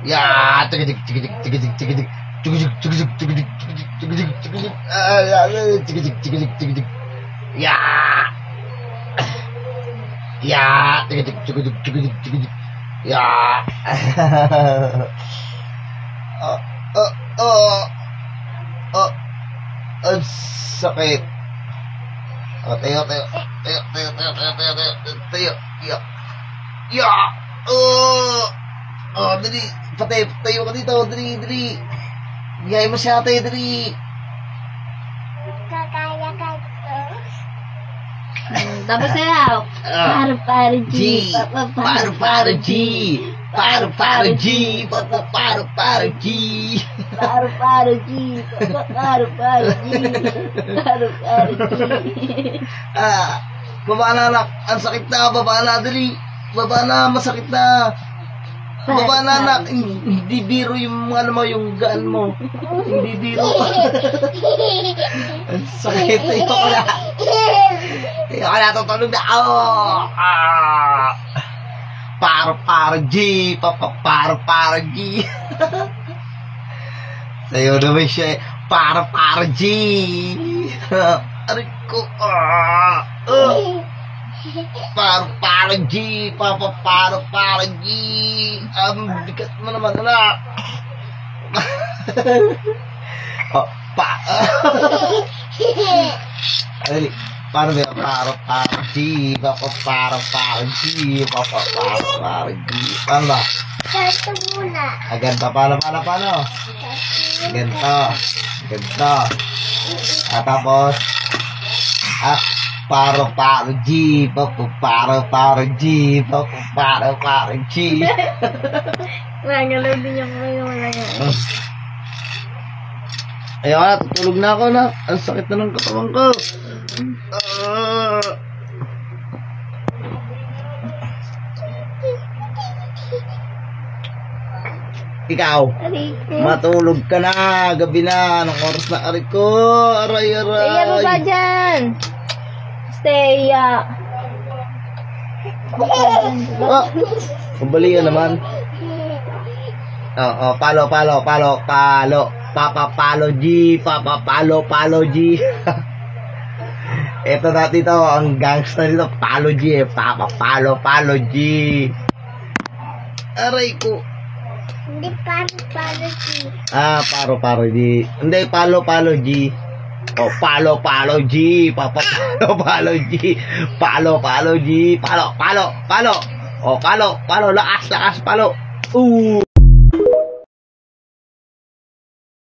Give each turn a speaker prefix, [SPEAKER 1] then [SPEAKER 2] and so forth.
[SPEAKER 1] Ya, tigidik, tigidik, tigidik, tigidik, tigidik, tigidik, tigidik, tigidik, tigidik, tigidik, tigidik, tigidik. Ya, ya, tigidik, tigidik, tigidik, tigidik. Ya. Oh, oh, oh, oh, ang sakit. Oh, tayo, tayo, tayo, tayo, tayo, tayo, tayo, tayo, tayo, ya, ya, dali, patay, tayo ka dito, dali, dali. Bigay mo siya, tayo, dali.
[SPEAKER 2] Kakaya ka ito.
[SPEAKER 3] Tapos sayaw. Paru-paru G.
[SPEAKER 1] Paru-paru G. Paru-paru G. Paru-paru G.
[SPEAKER 3] Paru-paru G. Paru-paru G. Paru-paru G.
[SPEAKER 1] Baba na, anak. Ang sakit na, baba na, dali. Baba na, masakit na. Baba na, anak. Hindi biro yung ano mo, yung gaan mo. Hindi biro. Ang sakit. Ayoko na. Ayoko na, tutulog na. Paru-paru G. Paru-paru G. Sa'yo naman siya. Paru-paru G. Aray ko. Paru-paru G. Paru-paru G. Ang bigat mo naman, anak. Dali. Paano ba? Paru-paru G. Paru-paru G. Paru-paru G. Paano ba?
[SPEAKER 2] Ganito muna.
[SPEAKER 1] Ganito. Paano? Ganito. Tapos, paru-paru G. Paru-paru G. Paru-paru G.
[SPEAKER 3] Nagalaw din yung mga
[SPEAKER 1] Ayaw na, tutulog na ako na. Ang sakit na ng katawan ko. Ikaw, matulog ka na. Gabi na. Anong oras na? Aray ko. Aray.
[SPEAKER 3] Stay mo ba dyan? Stay.
[SPEAKER 1] Kumbali ka naman. Palo. Palo G. Palo G. Ito natin ito. Ang gangster nito. Palo G. Palo G. Aray ko.
[SPEAKER 2] Hindi paru-paru G.
[SPEAKER 1] Paro G. Hindi, palo G. Palo G. Palo G. Palo G. Palo. Palo. Lakas, palo.